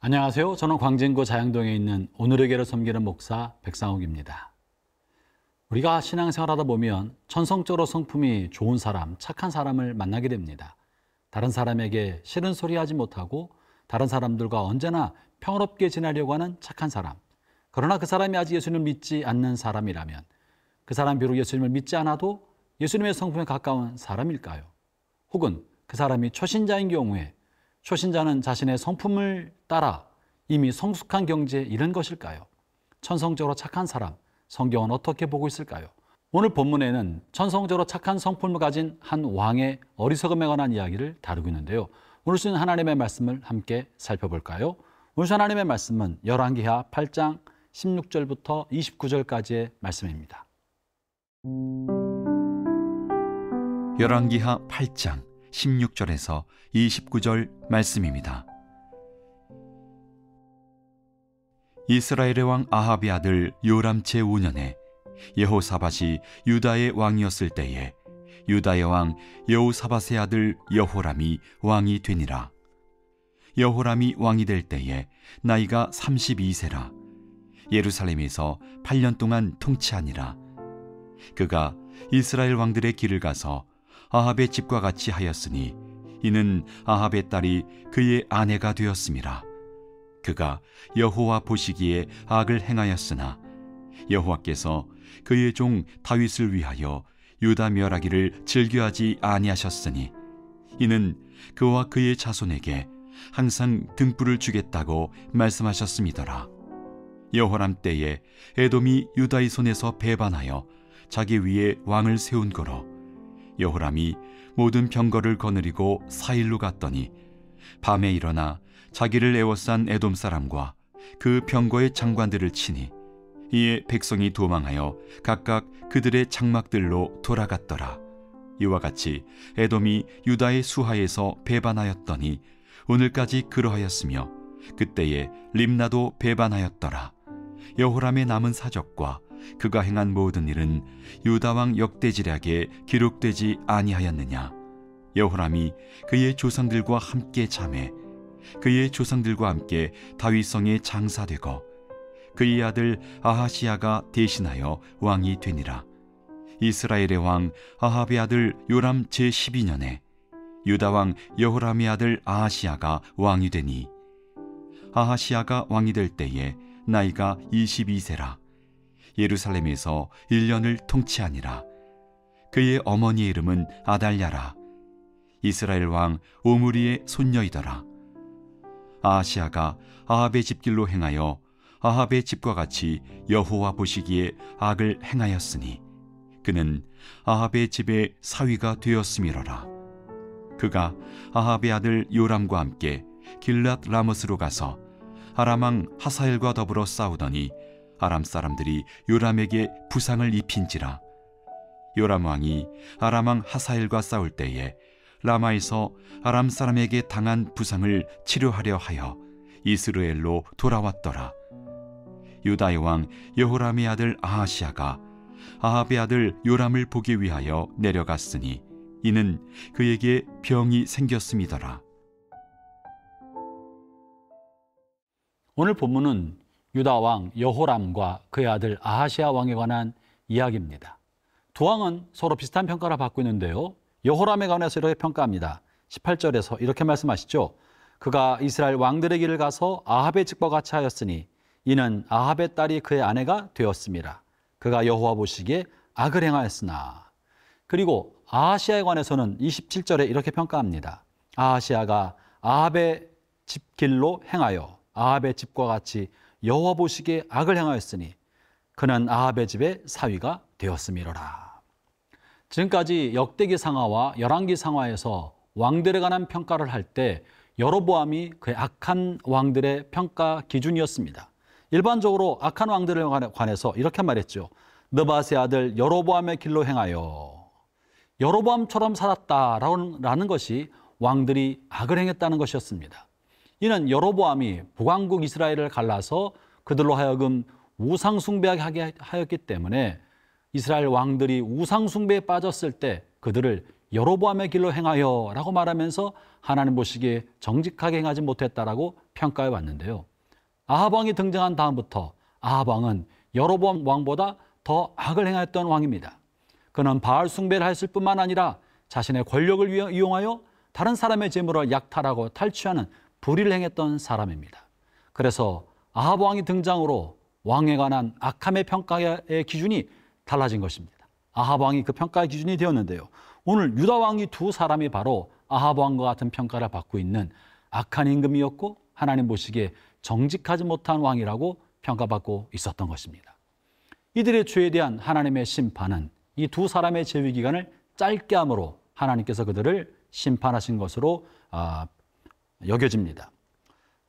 안녕하세요. 저는 광진구 자양동에 있는 오늘의 교회를 섬기는 목사 백상욱입니다. 우리가 신앙생활하다 보면 천성적으로 성품이 좋은 사람, 착한 사람을 만나게 됩니다. 다른 사람에게 싫은 소리 하지 못하고 다른 사람들과 언제나 평화롭게 지내려고 하는 착한 사람. 그러나 그 사람이 아직 예수님을 믿지 않는 사람이라면 그 사람이 비록 예수님을 믿지 않아도 예수님의 성품에 가까운 사람일까요? 혹은 그 사람이 초신자인 경우에 초신자는 자신의 성품을 따라 이미 성숙한 경지에 이른 것일까요? 천성적으로 착한 사람, 성경은 어떻게 보고 있을까요? 오늘 본문에는 천성적으로 착한 성품을 가진 한 왕의 어리석음에 관한 이야기를 다루고 있는데요. 오늘 주신 하나님의 말씀을 함께 살펴볼까요? 오늘 주신 하나님의 말씀은 열왕기하 8장 16절부터 29절까지의 말씀입니다. 열왕기하 8장 16절에서 29절 말씀입니다. 이스라엘의 왕 아합의 아들 요람 제5년에 여호사밧이 유다의 왕이었을 때에 유다의 왕 여호사밧의 아들 여호람이 왕이 되니라. 여호람이 왕이 될 때에 나이가 32세라. 예루살렘에서 8년 동안 통치하니라. 그가 이스라엘 왕들의 길을 가서 아합의 집과 같이 하였으니 이는 아합의 딸이 그의 아내가 되었음이라. 그가 여호와 보시기에 악을 행하였으나 여호와께서 그의 종 다윗을 위하여 유다 멸하기를 즐겨하지 아니하셨으니 이는 그와 그의 자손에게 항상 등불을 주겠다고 말씀하셨음이더라. 여호람 때에 에돔이 유다의 손에서 배반하여 자기 위에 왕을 세운 거로 여호람이 모든 병거를 거느리고 사일로 갔더니 밤에 일어나 자기를 애워싼 에돔 사람과 그 병거의 장관들을 치니 이에 백성이 도망하여 각각 그들의 장막들로 돌아갔더라. 이와 같이 에돔이 유다의 수하에서 배반하였더니 오늘까지 그러하였으며 그때에 림나도 배반하였더라. 여호람의 남은 사적과 그가 행한 모든 일은 유다왕 역대지략에 기록되지 아니하였느냐. 여호람이 그의 조상들과 함께 잠에 그의 조상들과 함께 다윗성에 장사되고 그의 아들 아하시야가 대신하여 왕이 되니라. 이스라엘의 왕 아합의 아들 요람 제12년에 유다왕 여호람의 아들 아하시야가 왕이 되니 아하시야가 왕이 될 때에 나이가 22세라. 예루살렘에서 1년을 통치하니라. 그의 어머니의 이름은 아달랴라. 이스라엘 왕 오므리의 손녀이더라. 아하시야가 아합의 집길로 행하여 아합의 집과 같이 여호와 보시기에 악을 행하였으니 그는 아합의 집의 사위가 되었음이로라. 그가 아합의 아들 요람과 함께 길랏 라못으로 가서 아람 왕 하사엘과 더불어 싸우더니 아람 사람들이 요람에게 부상을 입힌지라. 요람 왕이 아람 왕 하사엘과 싸울 때에 라마에서 아람 사람에게 당한 부상을 치료하려 하여 이스라엘로 돌아왔더라. 유다의 왕 여호람의 아들 아하시야가 아합의 아들 요람을 보기 위하여 내려갔으니 이는 그에게 병이 생겼음이더라. 오늘 본문은 유다 왕 여호람과 그의 아들 아하시야 왕에 관한 이야기입니다. 두 왕은 서로 비슷한 평가를 받고 있는데요. 여호람에 관해서 이렇게 평가합니다. 18절에서 이렇게 말씀하시죠. 그가 이스라엘 왕들의 길을 가서 아합의 집과 같이 하였으니 이는 아합의 딸이 그의 아내가 되었습니다. 그가 여호와 보시기에 악을 행하였으나. 그리고 아하시야에 관해서는 27절에 이렇게 평가합니다. 아하시야가 아합의 집 길로 행하여 아합의 집과 같이 여호와 보시기에 악을 행하였으니 그는 아합의 집의 사위가 되었음이로라. 지금까지 역대기 상하와 열왕기 상하에서 왕들에 관한 평가를 할 때 여로보암이 그의 악한 왕들의 평가 기준이었습니다. 일반적으로 악한 왕들에 관해서 이렇게 말했죠. 느밧의 아들 여로보암의 길로 행하여 여로보암처럼 살았다라는 것이 왕들이 악을 행했다는 것이었습니다. 이는 여로보암이 북왕국 이스라엘을 갈라서 그들로 하여금 우상숭배하게 하였기 때문에 이스라엘 왕들이 우상숭배에 빠졌을 때 그들을 여로보암의 길로 행하여 라고 말하면서 하나님 보시기에 정직하게 행하지 못했다라고 평가해 왔는데요. 아합 왕이 등장한 다음부터 아합 왕은 여로보암 왕보다 더 악을 행했던 왕입니다. 그는 바알 숭배를 했을 뿐만 아니라 자신의 권력을 이용하여 다른 사람의 재물을 약탈하고 탈취하는 불의를 행했던 사람입니다. 그래서 아합 왕이 등장으로 왕에 관한 악함의 평가의 기준이 달라진 것입니다. 아합 왕이 그 평가의 기준이 되었는데요. 오늘 유다 왕이 두 사람이 바로 아합 왕과 같은 평가를 받고 있는 악한 임금이었고 하나님 보시기에 정직하지 못한 왕이라고 평가받고 있었던 것입니다. 이들의 죄에 대한 하나님의 심판은 이 두 사람의 재위 기간을 짧게 함으로 하나님께서 그들을 심판하신 것으로 여겨집니다.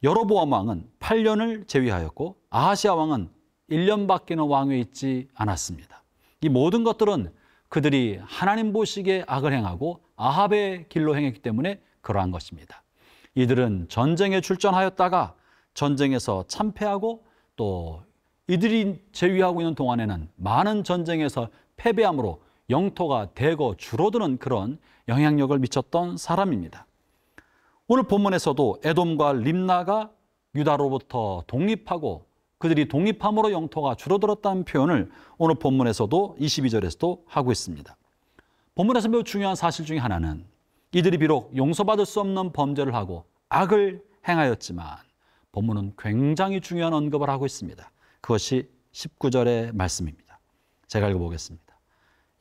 여로보암 왕은 8년을 재위하였고 아하시아 왕은 1년밖에는 왕위에 있지 않았습니다. 이 모든 것들은 그들이 하나님 보시기에 악을 행하고 아합의 길로 행했기 때문에 그러한 것입니다. 이들은 전쟁에 출전하였다가 전쟁에서 참패하고 또 이들이 재위하고 있는 동안에는 많은 전쟁에서 패배함으로 영토가 대거 줄어드는 그런 영향력을 미쳤던 사람입니다. 오늘 본문에서도 에돔과 림나가 유다로부터 독립하고 그들이 독립함으로 영토가 줄어들었다는 표현을 오늘 본문에서도 22절에서도 하고 있습니다. 본문에서 매우 중요한 사실 중에 하나는 이들이 비록 용서받을 수 없는 범죄를 하고 악을 행하였지만 본문은 굉장히 중요한 언급을 하고 있습니다. 그것이 19절의 말씀입니다. 제가 읽어보겠습니다.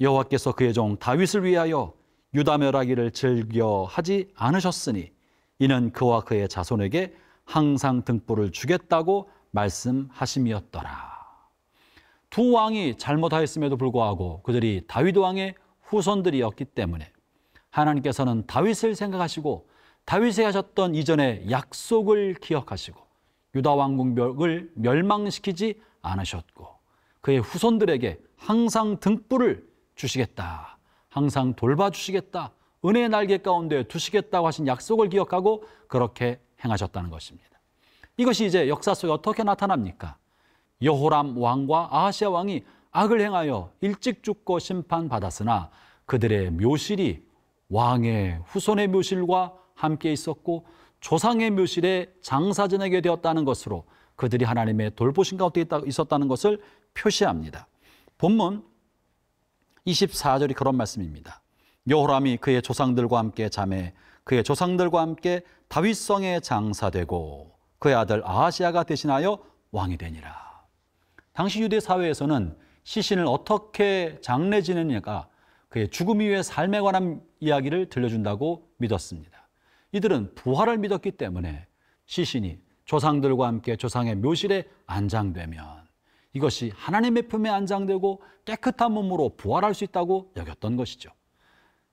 여호와께서 그의 종 다윗을 위하여 유다 멸하기를 즐겨 하지 않으셨으니 이는 그와 그의 자손에게 항상 등불을 주겠다고 말씀하심이었더라. 두 왕이 잘못하였음에도 불구하고 그들이 다윗 왕의 후손들이었기 때문에 하나님께서는 다윗을 생각하시고 다윗이 하셨던 이전의 약속을 기억하시고 유다 왕국을 멸망시키지 않으셨고 그의 후손들에게 항상 등불을 주시겠다, 항상 돌봐주시겠다, 은혜의 날개 가운데 두시겠다고 하신 약속을 기억하고 그렇게 행하셨다는 것입니다. 이것이 이제 역사 속에 어떻게 나타납니까? 여호람 왕과 아하시아 왕이 악을 행하여 일찍 죽고 심판받았으나 그들의 묘실이 왕의 후손의 묘실과 함께 있었고 조상의 묘실에 장사 지내게 되었다는 것으로 그들이 하나님의 돌보신 가운데 있었다는 것을 표시합니다. 본문 24절이 그런 말씀입니다. 여호람이 그의 조상들과 함께 잠에 그의 조상들과 함께 다윗성에 장사되고 그의 아들 아하시아가 대신하여 왕이 되니라. 당시 유대 사회에서는 시신을 어떻게 장례 지내느냐가 그의 죽음 이후의 삶에 관한 이야기를 들려준다고 믿었습니다. 이들은 부활을 믿었기 때문에 시신이 조상들과 함께 조상의 묘실에 안장되면 이것이 하나님의 품에 안장되고 깨끗한 몸으로 부활할 수 있다고 여겼던 것이죠.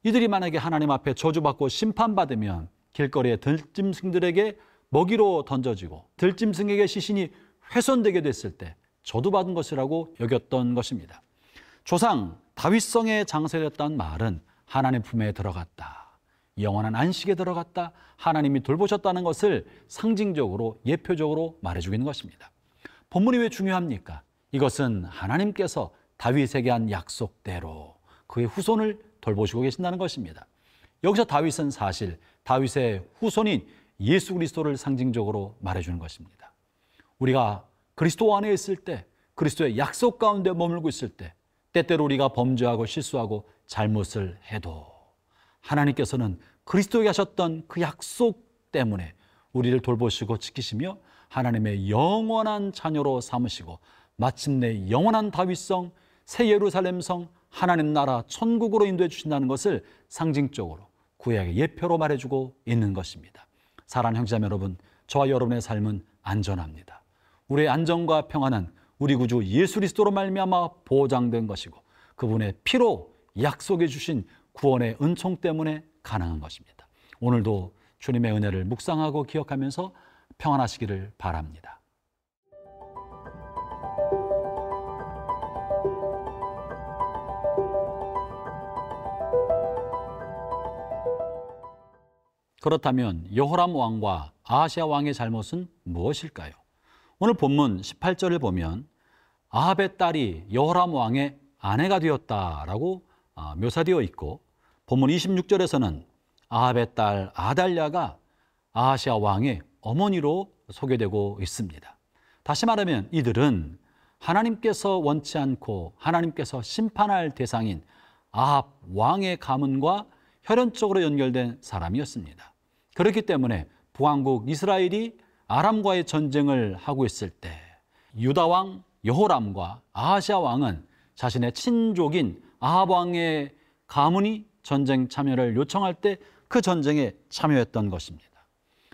이들이 만약에 하나님 앞에 저주받고 심판받으면 길거리의 들짐승들에게 먹이로 던져지고 들짐승에게 시신이 훼손되게 됐을 때 저주받은 것이라고 여겼던 것입니다. 조상 다윗성에 장사되었다는 말은 하나님 품에 들어갔다, 영원한 안식에 들어갔다, 하나님이 돌보셨다는 것을 상징적으로 예표적으로 말해주고 있는 것입니다. 본문이 왜 중요합니까? 이것은 하나님께서 다윗에게 한 약속대로 그의 후손을 돌보시고 계신다는 것입니다. 여기서 다윗은 사실 다윗의 후손인 예수 그리스도를 상징적으로 말해주는 것입니다. 우리가 그리스도 안에 있을 때, 그리스도의 약속 가운데 머물고 있을 때, 때때로 우리가 범죄하고 실수하고 잘못을 해도 하나님께서는 그리스도에게 하셨던 그 약속 때문에 우리를 돌보시고 지키시며 하나님의 영원한 자녀로 삼으시고 마침내 영원한 다윗성, 새 예루살렘성, 하나님 나라 천국으로 인도해 주신다는 것을 상징적으로 구약의 예표로 말해주고 있는 것입니다. 사랑하는 형제자매 여러분, 저와 여러분의 삶은 안전합니다. 우리의 안전과 평안은 우리 구주 예수 그리스도로 말미암아 보장된 것이고 그분의 피로 약속해 주신 구원의 은총 때문에 가능한 것입니다. 오늘도 주님의 은혜를 묵상하고 기억하면서 평안하시기를 바랍니다. 그렇다면 여호람 왕과 아하시아 왕의 잘못은 무엇일까요? 오늘 본문 18절을 보면 아합의 딸이 여호람 왕의 아내가 되었다라고 묘사되어 있고 본문 26절에서는 아합의 딸 아달랴가 아하시아 왕의 어머니로 소개되고 있습니다. 다시 말하면 이들은 하나님께서 원치 않고 하나님께서 심판할 대상인 아합 왕의 가문과 혈연적으로 연결된 사람이었습니다. 그렇기 때문에 북왕국 이스라엘이 아람과의 전쟁을 하고 있을 때 유다 왕 여호람과 아하시아 왕은 자신의 친족인 아합 왕의 가문이 전쟁 참여를 요청할 때 그 전쟁에 참여했던 것입니다.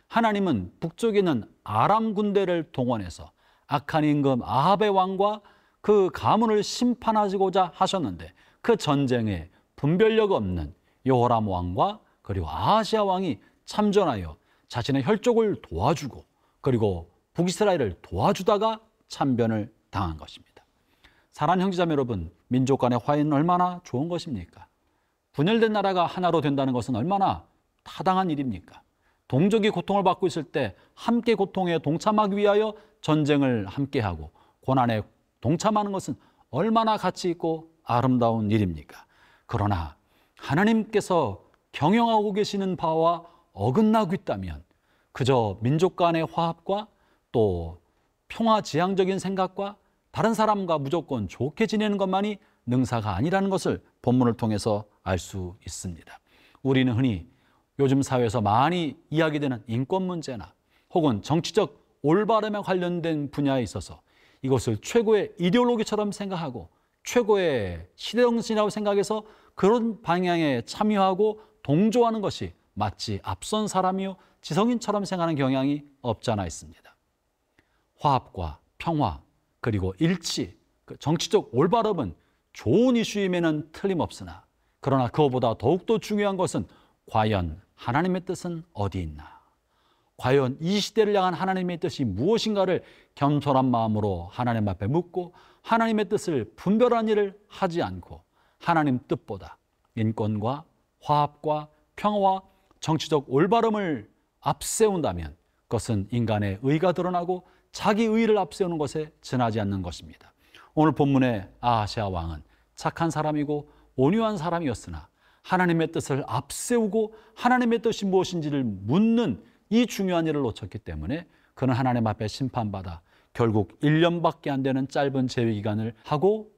하나님은 북쪽에 있는 아람 군대를 동원해서 악한 임금 아합의 왕과 그 가문을 심판하시고자 하셨는데 그 전쟁에 분별력 없는 여호람 왕과 그리고 아하시아 왕이 참전하여 자신의 혈족을 도와주고 그리고 북이스라엘을 도와주다가 참변을 당한 것입니다. 사랑하는 형제자매 여러분, 민족 간의 화해는 얼마나 좋은 것입니까? 분열된 나라가 하나로 된다는 것은 얼마나 타당한 일입니까? 동족이 고통을 받고 있을 때 함께 고통에 동참하기 위하여 전쟁을 함께하고 고난에 동참하는 것은 얼마나 가치 있고 아름다운 일입니까? 그러나 하나님께서 경영하고 계시는 바와 어긋나고 있다면 그저 민족 간의 화합과 또 평화지향적인 생각과 다른 사람과 무조건 좋게 지내는 것만이 능사가 아니라는 것을 본문을 통해서 알 수 있습니다. 우리는 흔히 요즘 사회에서 많이 이야기되는 인권 문제나 혹은 정치적 올바름에 관련된 분야에 있어서 이것을 최고의 이데올로기처럼 생각하고 최고의 시대정신이라고 생각해서 그런 방향에 참여하고 동조하는 것이 마치 앞선 사람이요 지성인처럼 생각하는 경향이 없지 않아 있습니다. 화합과 평화 그리고 일치, 정치적 올바름은 좋은 이슈임에는 틀림없으나 그러나 그것보다 더욱더 중요한 것은 과연 하나님의 뜻은 어디 있나? 과연 이 시대를 향한 하나님의 뜻이 무엇인가를 겸손한 마음으로 하나님 앞에 묻고 하나님의 뜻을 분별한 일을 하지 않고 하나님 뜻보다 인권과 화합과 평화와 정치적 올바름을 앞세운다면 그것은 인간의 의가 드러나고 자기 의를 앞세우는 것에 지나지 않는 것입니다. 오늘 본문의 아하시아 왕은 착한 사람이고 온유한 사람이었으나 하나님의 뜻을 앞세우고 하나님의 뜻이 무엇인지를 묻는 이 중요한 일을 놓쳤기 때문에 그는 하나님 앞에 심판받아 결국 1년밖에 안 되는 짧은 재위기간을 하고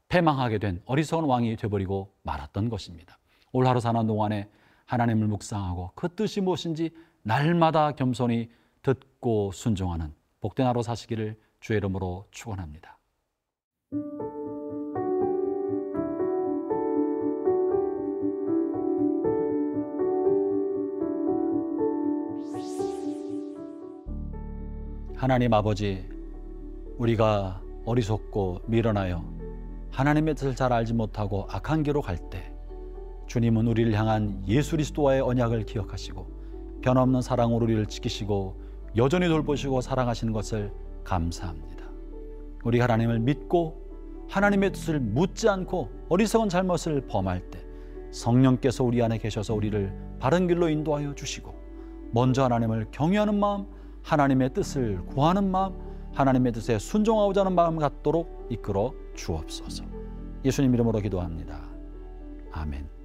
패망하게 된 어리석은 왕이 되어버리고 말았던 것입니다. 올 하루 사는 동안에 하나님을 묵상하고 그 뜻이 무엇인지 날마다 겸손히 듣고 순종하는 복된 하루 사시기를 주의 이름으로 축원합니다. 하나님 아버지, 우리가 어리석고 미련하여 하나님의 뜻을 잘 알지 못하고 악한 길로 갈 때 주님은 우리를 향한 예수 그리스도와의 언약을 기억하시고 변함없는 사랑으로 우리를 지키시고 여전히 돌보시고 사랑하시는 것을 감사합니다. 우리 하나님을 믿고 하나님의 뜻을 묻지 않고 어리석은 잘못을 범할 때 성령께서 우리 안에 계셔서 우리를 바른 길로 인도하여 주시고 먼저 하나님을 경외하는 마음, 하나님의 뜻을 구하는 마음, 하나님의 뜻에 순종하고자 하는 마음 갖도록 이끌어 주옵소서. 예수님 이름으로 기도합니다. 아멘.